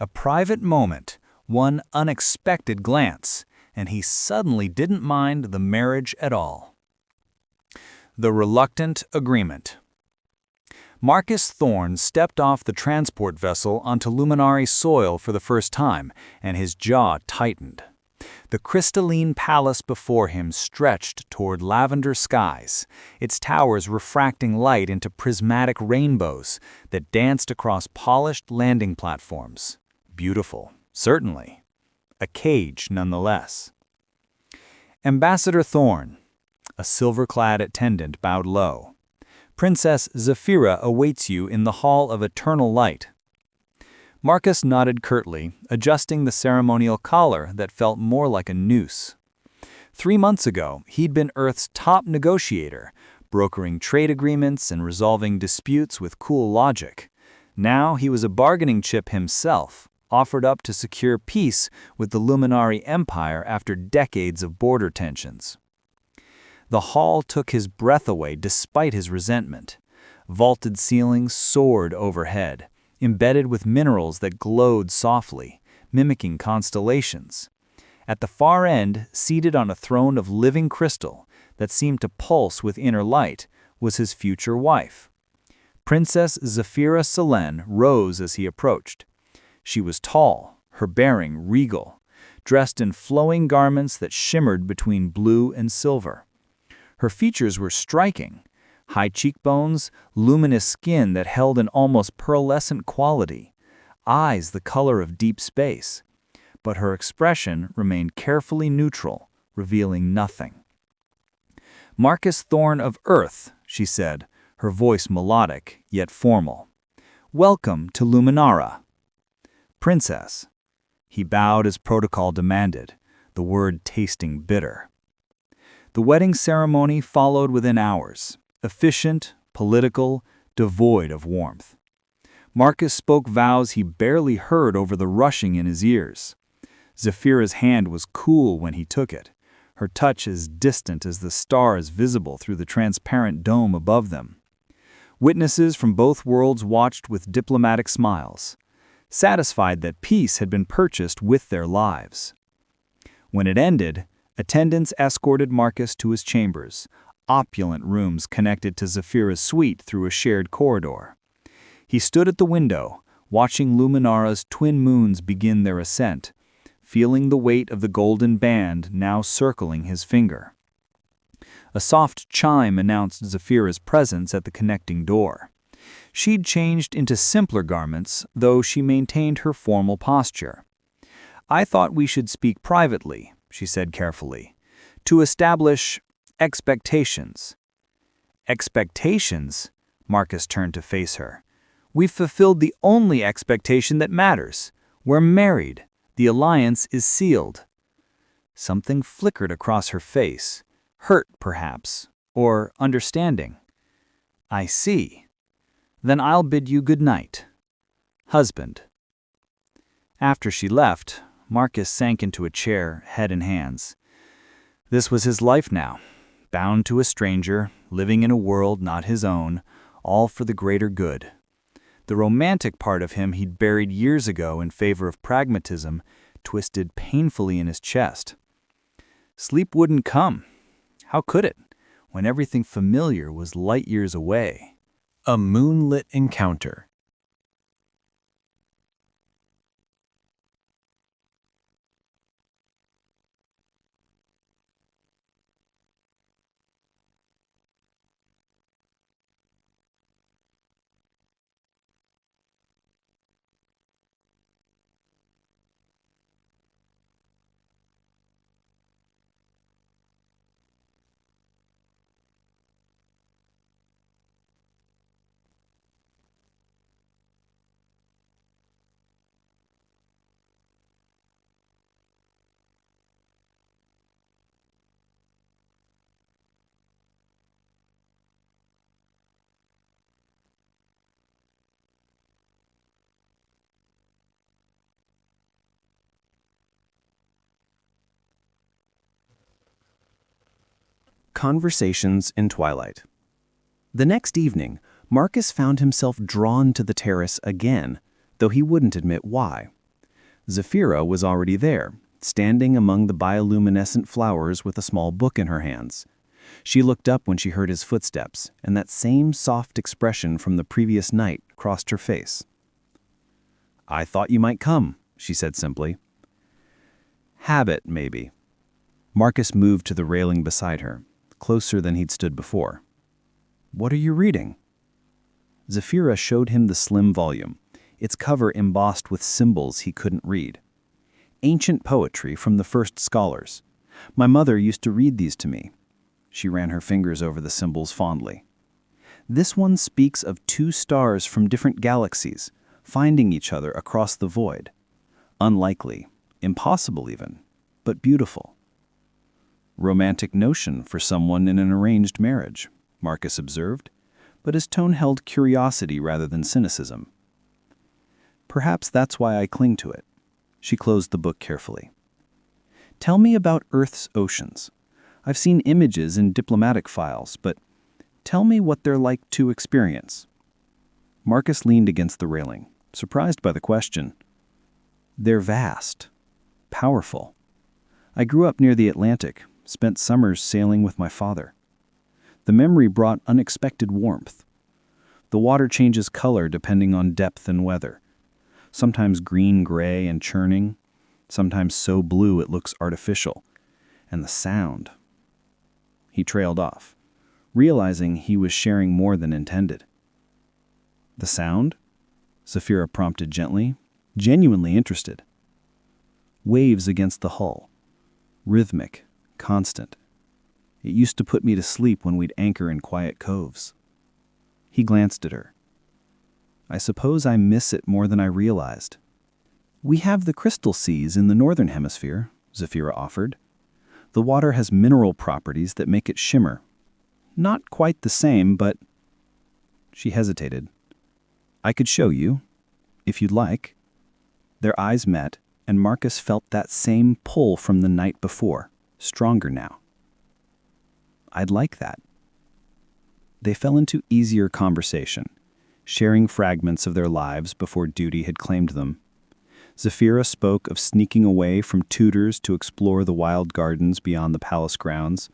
A private moment, one unexpected glance, and he suddenly didn't mind the marriage at all. The reluctant agreement. Marcus Thorne stepped off the transport vessel onto Luminari soil for the first time, and his jaw tightened. The crystalline palace before him stretched toward lavender skies, its towers refracting light into prismatic rainbows that danced across polished landing platforms. Beautiful, certainly. A cage, nonetheless. Ambassador Thorne. A silver-clad attendant bowed low. Princess Zephyra awaits you in the Hall of Eternal Light. Marcus nodded curtly, adjusting the ceremonial collar that felt more like a noose. 3 months ago, he'd been Earth's top negotiator, brokering trade agreements and resolving disputes with cool logic. Now he was a bargaining chip himself, offered up to secure peace with the Luminari Empire after decades of border tensions. The hall took his breath away despite his resentment. Vaulted ceilings soared overhead, embedded with minerals that glowed softly, mimicking constellations. At the far end, seated on a throne of living crystal that seemed to pulse with inner light, was his future wife. Princess Zephyra Selene rose as he approached. She was tall, her bearing regal, dressed in flowing garments that shimmered between blue and silver. Her features were striking. High cheekbones, luminous skin that held an almost pearlescent quality, eyes the color of deep space. But her expression remained carefully neutral, revealing nothing. Marcus Thorne of Earth, she said, her voice melodic yet formal. Welcome to Luminara. Princess. He bowed as protocol demanded, the word tasting bitter. The wedding ceremony followed within hours. Efficient, political, devoid of warmth. Marcus spoke vows he barely heard over the rushing in his ears. Zephyra's hand was cool when he took it, her touch as distant as the stars visible through the transparent dome above them. Witnesses from both worlds watched with diplomatic smiles, satisfied that peace had been purchased with their lives. When it ended, attendants escorted Marcus to his chambers, opulent rooms connected to Zephyra's suite through a shared corridor. He stood at the window, watching Luminara's twin moons begin their ascent, feeling the weight of the golden band now circling his finger. A soft chime announced Zephyra's presence at the connecting door. She'd changed into simpler garments, though she maintained her formal posture. I thought we should speak privately, she said carefully, to establish expectations. Expectations? Marcus turned to face her. We've fulfilled the only expectation that matters. We're married. The alliance is sealed. Something flickered across her face. Hurt, perhaps, or understanding. I see. Then I'll bid you good night. Husband. After she left, Marcus sank into a chair, head in hands. This was his life now, bound to a stranger, living in a world not his own, all for the greater good. The romantic part of him he'd buried years ago in favor of pragmatism twisted painfully in his chest. Sleep wouldn't come. How could it, when everything familiar was light years away? A moonlit encounter. Conversations in Twilight. The next evening, Marcus found himself drawn to the terrace again, though he wouldn't admit why. Zephyra was already there, standing among the bioluminescent flowers with a small book in her hands. She looked up when she heard his footsteps, and that same soft expression from the previous night crossed her face. "I thought you might come," she said simply. "Habit, maybe." Marcus moved to the railing beside her, closer than he'd stood before. "What are you reading?" Zephyra showed him the slim volume, its cover embossed with symbols he couldn't read. "Ancient poetry from the first scholars. My mother used to read these to me." She ran her fingers over the symbols fondly. "This one speaks of two stars from different galaxies, finding each other across the void. Unlikely, impossible even, but beautiful." "Romantic notion for someone in an arranged marriage," Marcus observed, but his tone held curiosity rather than cynicism. "Perhaps that's why I cling to it." She closed the book carefully. "Tell me about Earth's oceans. I've seen images in diplomatic files, but tell me what they're like to experience." Marcus leaned against the railing, surprised by the question. "They're vast, powerful. I grew up near the Atlantic, spent summers sailing with my father. The memory brought unexpected warmth. The water changes color depending on depth and weather. Sometimes green-gray and churning, sometimes so blue it looks artificial. And the sound." He trailed off, realizing he was sharing more than intended. "The sound?" Zephyra prompted gently, genuinely interested. "Waves against the hull. Rhythmic, constant. It used to put me to sleep when we'd anchor in quiet coves." He glanced at her. "I suppose I miss it more than I realized." "We have the crystal seas in the northern hemisphere," Zephyra offered. "The water has mineral properties that make it shimmer. Not quite the same, but—" She hesitated. "I could show you, if you'd like." Their eyes met, and Marcus felt that same pull from the night before, stronger now. "I'd like that." They fell into easier conversation, sharing fragments of their lives before duty had claimed them. Zephyra spoke of sneaking away from tutors to explore the wild gardens beyond the palace grounds.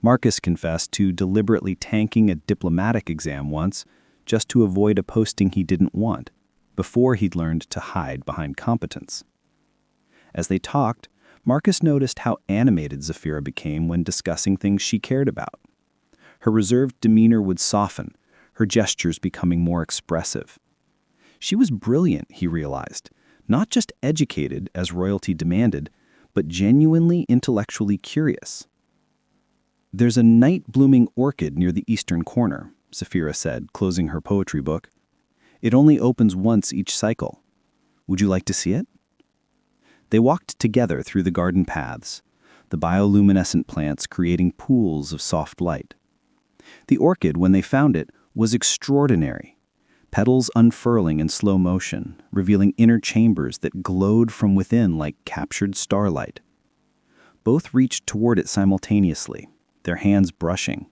Marcus confessed to deliberately tanking a diplomatic exam once just to avoid a posting he didn't want, before he'd learned to hide behind competence. As they talked, Marcus noticed how animated Zephyra became when discussing things she cared about. Her reserved demeanor would soften, her gestures becoming more expressive. She was brilliant, he realized, not just educated as royalty demanded, but genuinely intellectually curious. "There's a night-blooming orchid near the eastern corner," Zephyra said, closing her poetry book. "It only opens once each cycle. Would you like to see it?" They walked together through the garden paths, the bioluminescent plants creating pools of soft light. The orchid, when they found it, was extraordinary. Petals unfurling in slow motion, revealing inner chambers that glowed from within like captured starlight. Both reached toward it simultaneously, their hands brushing.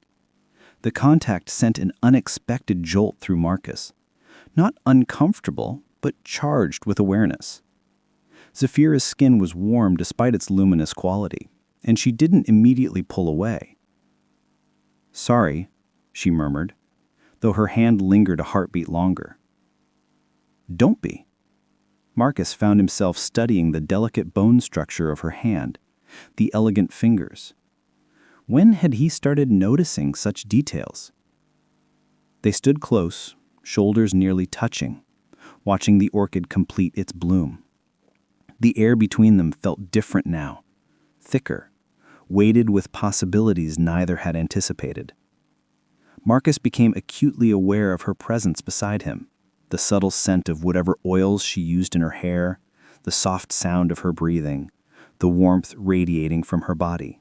The contact sent an unexpected jolt through Marcus. Not uncomfortable, but charged with awareness. Zephyra's skin was warm despite its luminous quality, and she didn't immediately pull away. "Sorry," she murmured, though her hand lingered a heartbeat longer. "Don't be." Marcus found himself studying the delicate bone structure of her hand, the elegant fingers. When had he started noticing such details? They stood close, shoulders nearly touching, watching the orchid complete its bloom. The air between them felt different now, thicker, weighted with possibilities neither had anticipated. Marcus became acutely aware of her presence beside him, the subtle scent of whatever oils she used in her hair, the soft sound of her breathing, the warmth radiating from her body.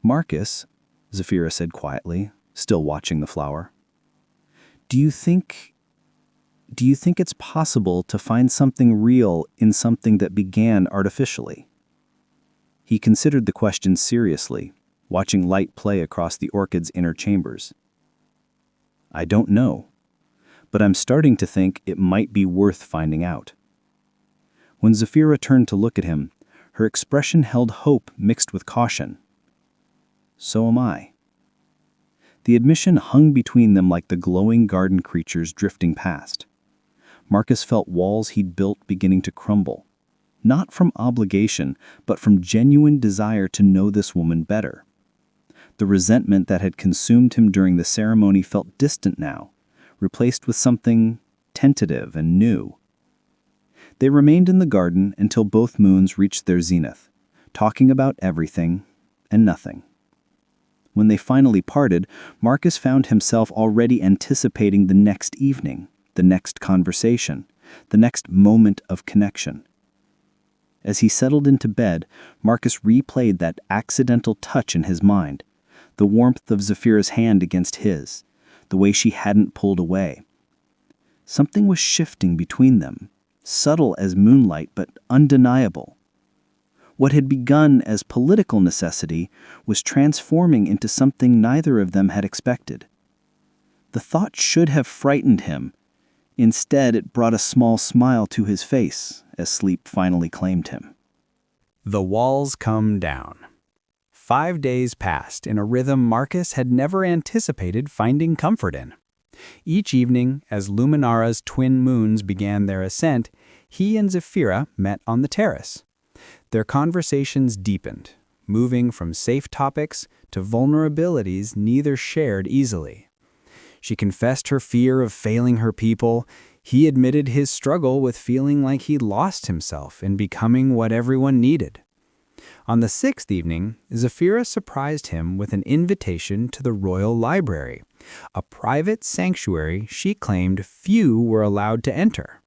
"Marcus," Zephyra said quietly, still watching the flower, Do you think it's possible to find something real in something that began artificially?" He considered the question seriously, watching light play across the orchid's inner chambers. "I don't know, but I'm starting to think it might be worth finding out." When Zafira turned to look at him, her expression held hope mixed with caution. "So am I." The admission hung between them like the glowing garden creatures drifting past. Marcus felt walls he'd built beginning to crumble, not from obligation, but from genuine desire to know this woman better. The resentment that had consumed him during the ceremony felt distant now, replaced with something tentative and new. They remained in the garden until both moons reached their zenith, talking about everything and nothing. When they finally parted, Marcus found himself already anticipating the next evening, the next conversation, the next moment of connection. As he settled into bed, Marcus replayed that accidental touch in his mind, the warmth of Zafira's hand against his, the way she hadn't pulled away. Something was shifting between them, subtle as moonlight but undeniable. What had begun as political necessity was transforming into something neither of them had expected. The thought should have frightened him. Instead, it brought a small smile to his face as sleep finally claimed him. The walls come down. 5 days passed in a rhythm Marcus had never anticipated finding comfort in. Each evening, as Luminara's twin moons began their ascent, he and Zafira met on the terrace. Their conversations deepened, moving from safe topics to vulnerabilities neither shared easily. She confessed her fear of failing her people. He admitted his struggle with feeling like he'd lost himself in becoming what everyone needed. On the 6th evening, Zafira surprised him with an invitation to the Royal Library, a private sanctuary she claimed few were allowed to enter.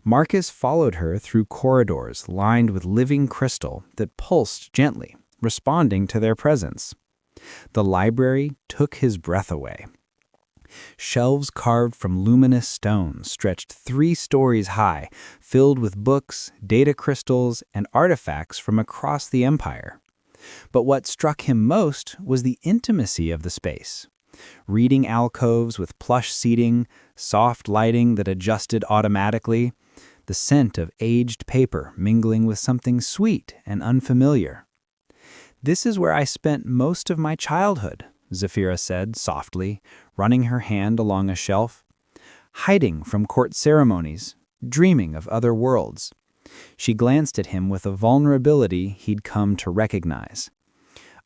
Marcus followed her through corridors lined with living crystal that pulsed gently, responding to their presence. The library took his breath away. Shelves carved from luminous stone stretched 3 stories high, filled with books, data crystals, and artifacts from across the empire. But what struck him most was the intimacy of the space. Reading alcoves with plush seating, soft lighting that adjusted automatically, the scent of aged paper mingling with something sweet and unfamiliar. "This is where I spent most of my childhood," Zafira said softly, running her hand along a shelf. "Hiding from court ceremonies, dreaming of other worlds." She glanced at him with a vulnerability he'd come to recognize.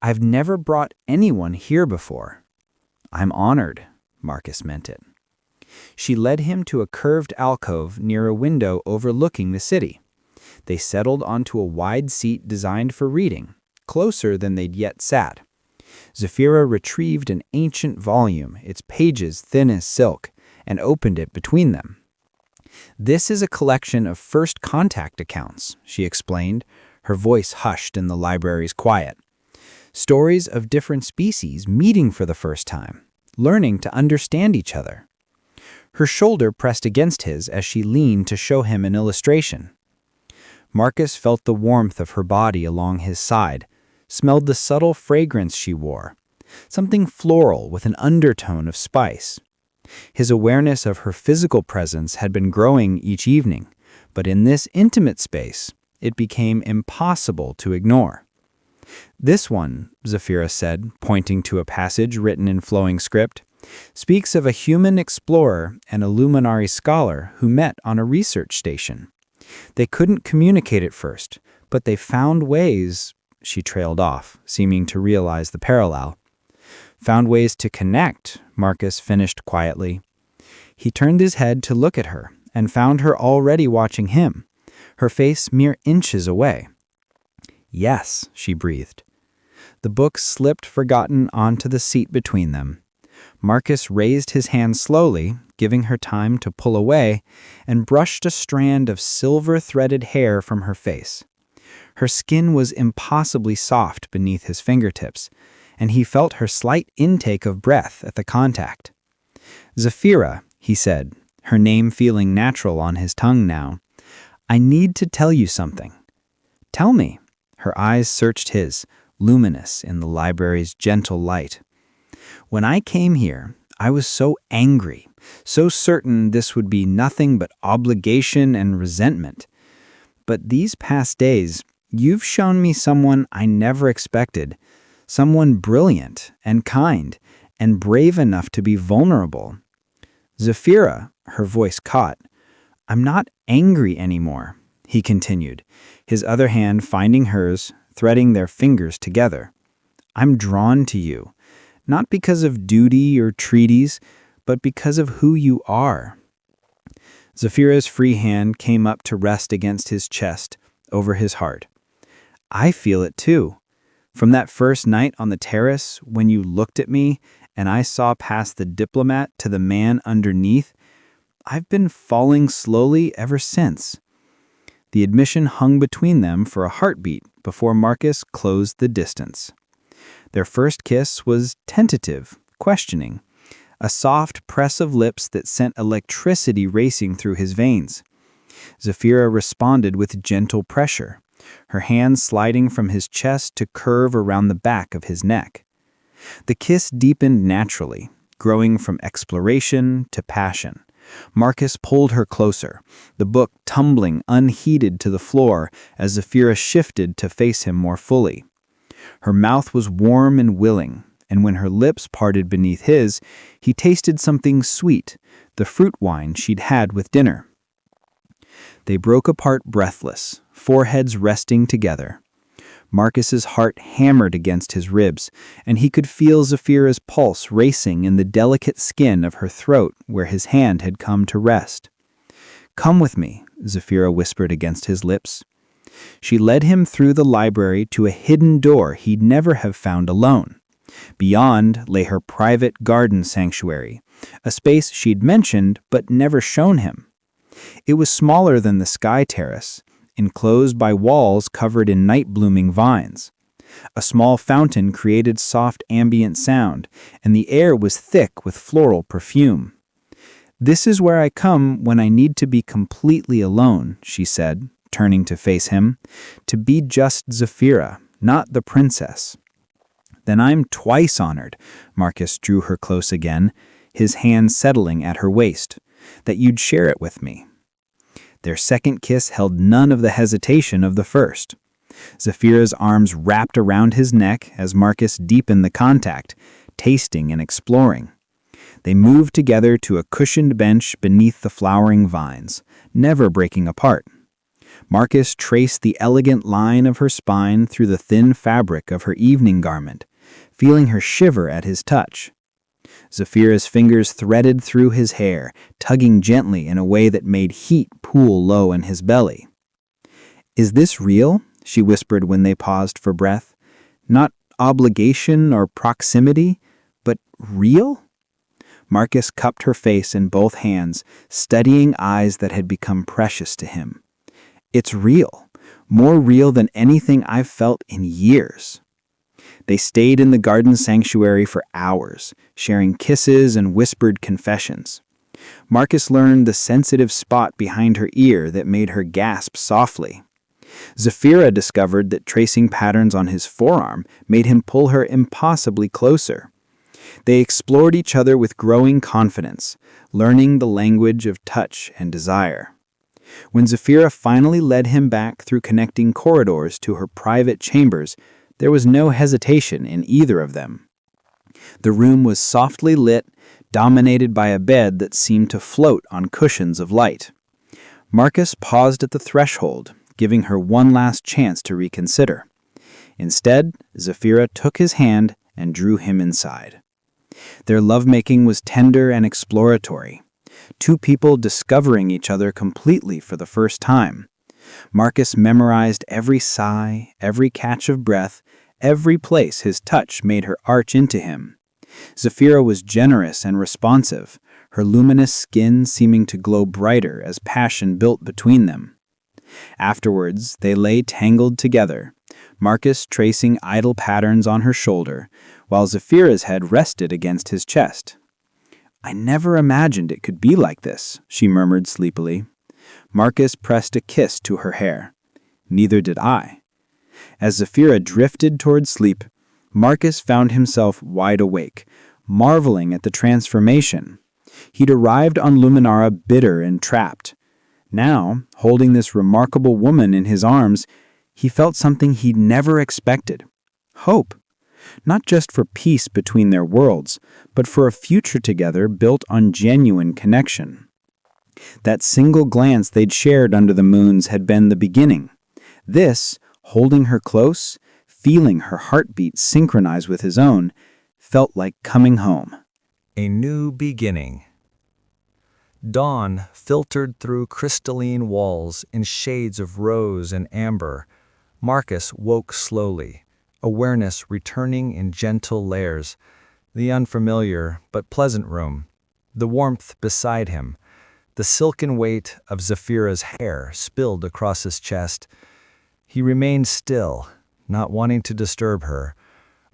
"I've never brought anyone here before." "I'm honored," Marcus meant it. She led him to a curved alcove near a window overlooking the city. They settled onto a wide seat designed for reading, closer than they'd yet sat. Zafira retrieved an ancient volume, its pages thin as silk, and opened it between them. "This is a collection of first contact accounts," she explained, her voice hushed in the library's quiet. "Stories of different species meeting for the first time, learning to understand each other." Her shoulder pressed against his as she leaned to show him an illustration. Marcus felt the warmth of her body along his side, smelled the subtle fragrance she wore, something floral with an undertone of spice. His awareness of her physical presence had been growing each evening, but in this intimate space, it became impossible to ignore. "This one," Zafira said, pointing to a passage written in flowing script, "speaks of a human explorer and a luminary scholar who met on a research station. They couldn't communicate at first, but they found ways—" She trailed off, seeming to realize the parallel. "Found ways to connect," Marcus finished quietly. He turned his head to look at her and found her already watching him, her face mere inches away. "Yes," she breathed. The book slipped forgotten onto the seat between them. Marcus raised his hand slowly, giving her time to pull away, and brushed a strand of silver-threaded hair from her face. Her skin was impossibly soft beneath his fingertips, and he felt her slight intake of breath at the contact. "Zafira," he said, her name feeling natural on his tongue now, "I need to tell you something." "Tell me." Her eyes searched his, luminous in the library's gentle light. "When I came here, I was so angry, so certain this would be nothing but obligation and resentment. But these past days, you've shown me someone I never expected. Someone brilliant and kind and brave enough to be vulnerable. Zafira, her voice caught. I'm not angry anymore, he continued, his other hand finding hers, threading their fingers together. I'm drawn to you, not because of duty or treaties, but because of who you are. Zafira's free hand came up to rest against his chest, over his heart. I feel it too. From that first night on the terrace, when you looked at me and I saw past the diplomat to the man underneath, I've been falling slowly ever since. The admission hung between them for a heartbeat before Marcus closed the distance. Their first kiss was tentative, questioning, a soft press of lips that sent electricity racing through his veins. Zafira responded with gentle pressure, her hand sliding from his chest to curve around the back of his neck. The kiss deepened naturally, growing from exploration to passion. Marcus pulled her closer, the book tumbling unheeded to the floor as Zafira shifted to face him more fully. Her mouth was warm and willing, and when her lips parted beneath his, he tasted something sweet, the fruit wine she'd had with dinner. They broke apart breathless, foreheads resting together. Marcus's heart hammered against his ribs, and he could feel Zafira's pulse racing in the delicate skin of her throat where his hand had come to rest. Come with me, Zafira whispered against his lips. She led him through the library to a hidden door he'd never have found alone. Beyond lay her private garden sanctuary, a space she'd mentioned but never shown him. It was smaller than the sky terrace, enclosed by walls covered in night-blooming vines. A small fountain created soft ambient sound, and the air was thick with floral perfume. This is where I come when I need to be completely alone, she said, turning to face him, to be just Zafira, not the princess. Then I'm twice honored, Marcus drew her close again, his hand settling at her waist, that you'd share it with me. Their second kiss held none of the hesitation of the first. Zafira's arms wrapped around his neck as Marcus deepened the contact, tasting and exploring. They moved together to a cushioned bench beneath the flowering vines, never breaking apart. Marcus traced the elegant line of her spine through the thin fabric of her evening garment, feeling her shiver at his touch. Zafira's fingers threaded through his hair, tugging gently in a way that made heat pool low in his belly. Is this real? She whispered when they paused for breath. Not obligation or proximity, but real? Marcus cupped her face in both hands, studying eyes that had become precious to him. It's real, more real than anything I've felt in years. They stayed in the garden sanctuary for hours, sharing kisses and whispered confessions. Marcus learned the sensitive spot behind her ear that made her gasp softly. Zafira discovered that tracing patterns on his forearm made him pull her impossibly closer. They explored each other with growing confidence, learning the language of touch and desire. When Zafira finally led him back through connecting corridors to her private chambers, there was no hesitation in either of them. The room was softly lit, dominated by a bed that seemed to float on cushions of light. Marcus paused at the threshold, giving her one last chance to reconsider. Instead, Zafira took his hand and drew him inside. Their lovemaking was tender and exploratory, two people discovering each other completely for the first time. Marcus memorized every sigh, every catch of breath, every place his touch made her arch into him. Zafira was generous and responsive, her luminous skin seeming to glow brighter as passion built between them. Afterwards, they lay tangled together, Marcus tracing idle patterns on her shoulder, while Zafira's head rested against his chest. I never imagined it could be like this, she murmured sleepily. Marcus pressed a kiss to her hair. Neither did I. As Zafira drifted toward sleep, Marcus found himself wide awake, marveling at the transformation. He'd arrived on Luminara bitter and trapped. Now, holding this remarkable woman in his arms, he felt something he'd never expected. Hope. Not just for peace between their worlds, but for a future together built on genuine connection. That single glance they'd shared under the moons had been the beginning. This, holding her close, feeling her heartbeat synchronize with his own, felt like coming home. A new beginning. Dawn filtered through crystalline walls in shades of rose and amber. Marcus woke slowly, awareness returning in gentle layers. The unfamiliar but pleasant room, the warmth beside him, the silken weight of Zephyra's hair spilled across his chest. He remained still, not wanting to disturb her,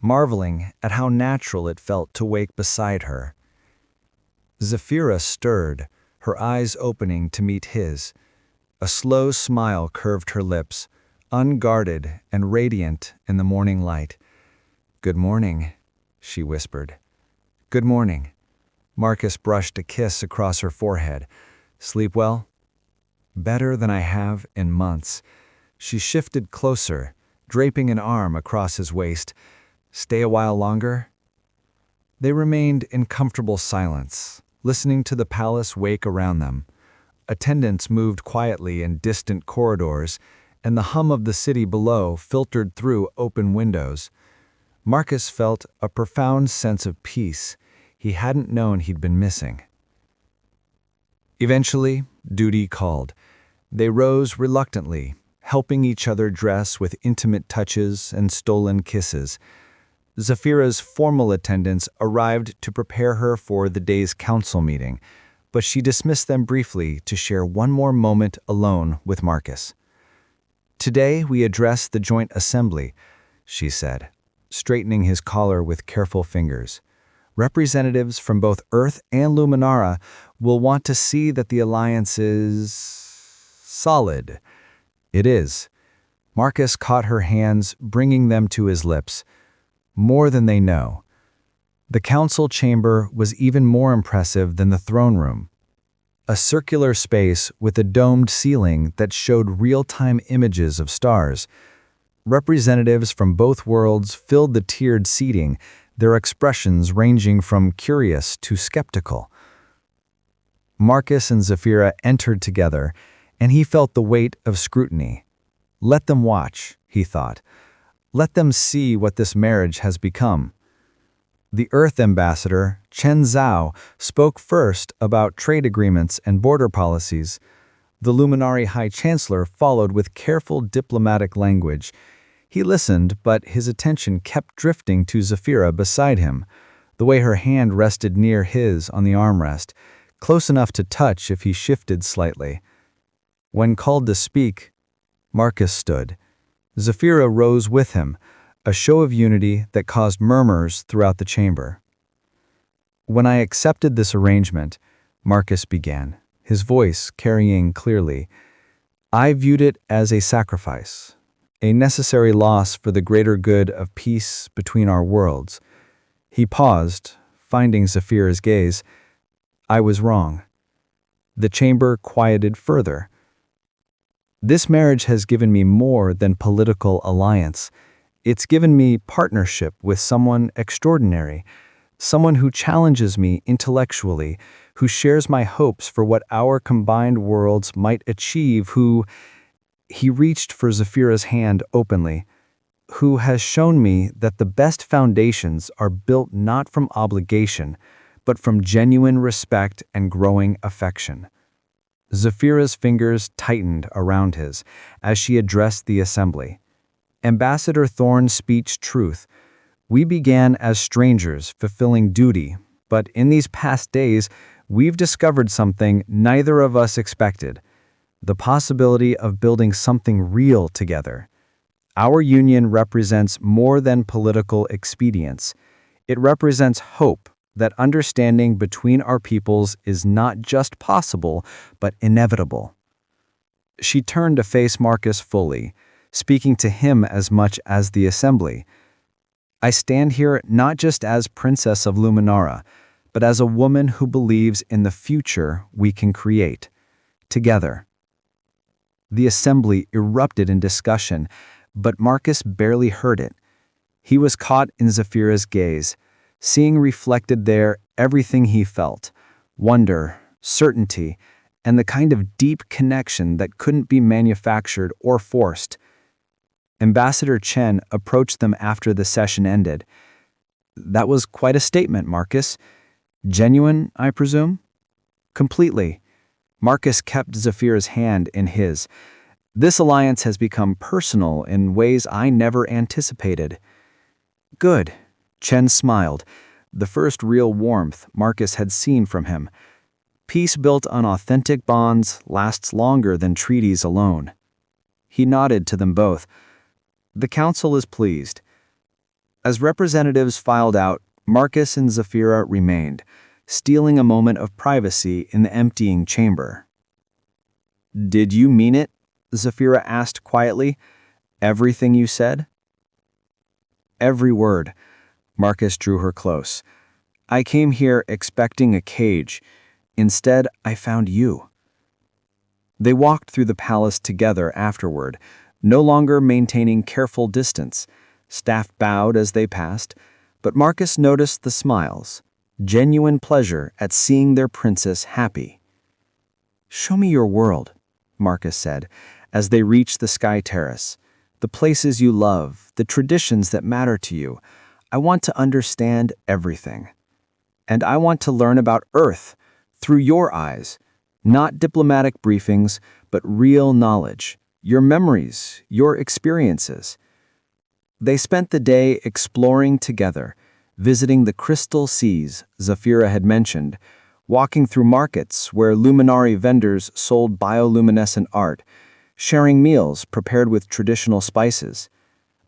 marveling at how natural it felt to wake beside her. Zephyra stirred, her eyes opening to meet his. A slow smile curved her lips, unguarded and radiant in the morning light. "Good morning," she whispered. "Good morning." Marcus brushed a kiss across her forehead. "Sleep well?" "Better than I have in months." She shifted closer, draping an arm across his waist. "Stay a while longer?" They remained in comfortable silence, listening to the palace wake around them. Attendants moved quietly in distant corridors, and the hum of the city below filtered through open windows. Marcus felt a profound sense of peace he hadn't known he'd been missing. Eventually, duty called. They rose reluctantly, helping each other dress with intimate touches and stolen kisses. Zephyra's formal attendants arrived to prepare her for the day's council meeting, but she dismissed them briefly to share one more moment alone with Marcus. "Today we address the joint assembly," she said, straightening his collar with careful fingers. "Representatives from both Earth and Luminara will want to see that the alliance is solid." "It is." Marcus caught her hands, bringing them to his lips. "More than they know." The council chamber was even more impressive than the throne room. A circular space with a domed ceiling that showed real-time images of stars. Representatives from both worlds filled the tiered seating, their expressions ranging from curious to skeptical. Marcus and Zephyra entered together, and he felt the weight of scrutiny. Let them watch, he thought. Let them see what this marriage has become. The Earth ambassador, Chen Zhao, spoke first about trade agreements and border policies. The Luminary High Chancellor followed with careful diplomatic language. He listened, but his attention kept drifting to Zephyra beside him, the way her hand rested near his on the armrest, close enough to touch if he shifted slightly. When called to speak, Marcus stood. Zephyra rose with him, a show of unity that caused murmurs throughout the chamber. "When I accepted this arrangement," Marcus began, his voice carrying clearly, "I viewed it as a sacrifice, a necessary loss for the greater good of peace between our worlds." He paused, finding Zephyra's gaze. "I was wrong." The chamber quieted further. "This marriage has given me more than political alliance. It's given me partnership with someone extraordinary, someone who challenges me intellectually, who shares my hopes for what our combined worlds might achieve, who—" He reached for Zephyra's hand openly. "Who has shown me that the best foundations are built not from obligation, but from genuine respect and growing affection." Zephyra's fingers tightened around his as she addressed the assembly. Ambassador Thorne's speech truth. "We began as strangers fulfilling duty, but in these past days, we've discovered something neither of us expected. The possibility of building something real together. Our union represents more than political expedience. It represents hope that understanding between our peoples is not just possible, but inevitable." She turned to face Marcus fully, speaking to him as much as the assembly. "I stand here not just as Princess of Luminara, but as a woman who believes in the future we can create. Together." The assembly erupted in discussion, but Marcus barely heard it. He was caught in Zephyra's gaze, seeing reflected there everything he felt: wonder, certainty, and the kind of deep connection that couldn't be manufactured or forced. Ambassador Chen approached them after the session ended. "That was quite a statement, Marcus. Genuine, I presume?" "Completely." Marcus kept Zephyra's hand in his. "This alliance has become personal in ways I never anticipated." "Good." Chen smiled, the first real warmth Marcus had seen from him. "Peace built on authentic bonds lasts longer than treaties alone." He nodded to them both. "The council is pleased." As representatives filed out, Marcus and Zephyra remained, stealing a moment of privacy in the emptying chamber. "Did you mean it?" Zephyra asked quietly. "Everything you said?" "Every word." Marcus drew her close. "I came here expecting a cage. Instead, I found you." They walked through the palace together afterward, no longer maintaining careful distance. Staff bowed as they passed, but Marcus noticed the smiles, genuine pleasure at seeing their princess happy. "Show me your world," Marcus said, as they reached the sky terrace. "The places you love, the traditions that matter to you. I want to understand everything. And I want to learn about Earth through your eyes, not diplomatic briefings, but real knowledge, your memories, your experiences." They spent the day exploring together, visiting the crystal seas Zephyra had mentioned, walking through markets where luminary vendors sold bioluminescent art, sharing meals prepared with traditional spices.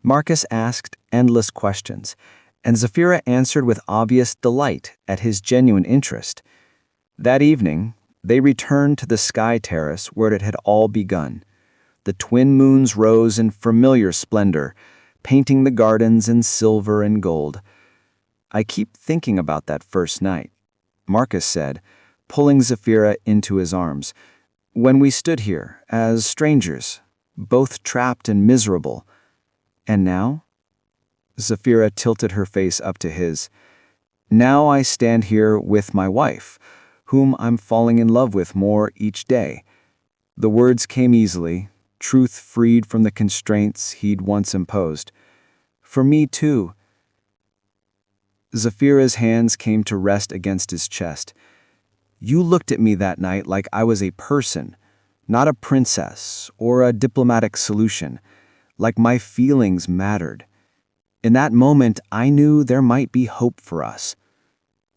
Marcus asked endless questions, and Zephyra answered with obvious delight at his genuine interest. That evening, they returned to the sky terrace where it had all begun. The twin moons rose in familiar splendor, painting the gardens in silver and gold. "I keep thinking about that first night," Marcus said, pulling Zephyra into his arms. "When we stood here, as strangers, both trapped and miserable. And now?" Zephyra tilted her face up to his. "Now I stand here with my wife, whom I'm falling in love with more each day." The words came easily, truth freed from the constraints he'd once imposed. "For me, too." Zephyra's hands came to rest against his chest. "You looked at me that night like I was a person, not a princess or a diplomatic solution, like my feelings mattered. In that moment, I knew there might be hope for us."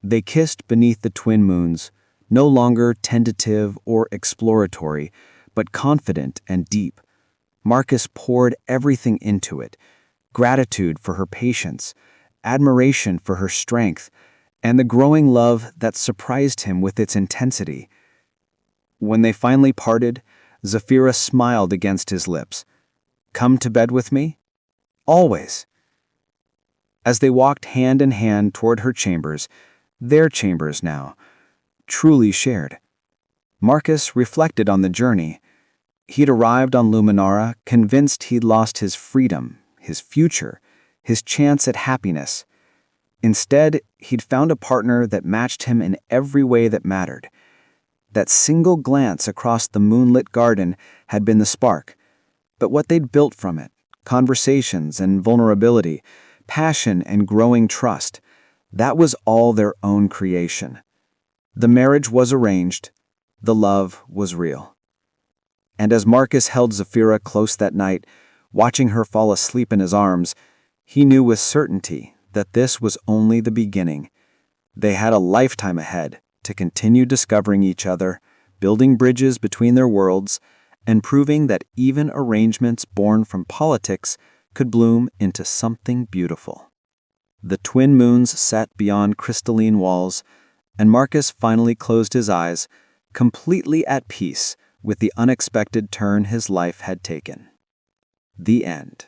They kissed beneath the twin moons, no longer tentative or exploratory, but confident and deep. Marcus poured everything into it: gratitude for her patience, admiration for her strength, and the growing love that surprised him with its intensity. When they finally parted, Zephyra smiled against his lips. "Come to bed with me?" "Always." As they walked hand in hand toward her chambers, their chambers now, truly shared, Marcus reflected on the journey. He'd arrived on Luminara convinced he'd lost his freedom, his future, his chance at happiness. Instead, he'd found a partner that matched him in every way that mattered. That single glance across the moonlit garden had been the spark, but what they'd built from it, conversations and vulnerability, passion and growing trust, that was all their own creation. The marriage was arranged, the love was real. And as Marcus held Zephyra close that night, watching her fall asleep in his arms, he knew with certainty that this was only the beginning. They had a lifetime ahead to continue discovering each other, building bridges between their worlds, and proving that even arrangements born from politics could bloom into something beautiful. The twin moons set beyond crystalline walls, and Marcus finally closed his eyes, completely at peace with the unexpected turn his life had taken. The end.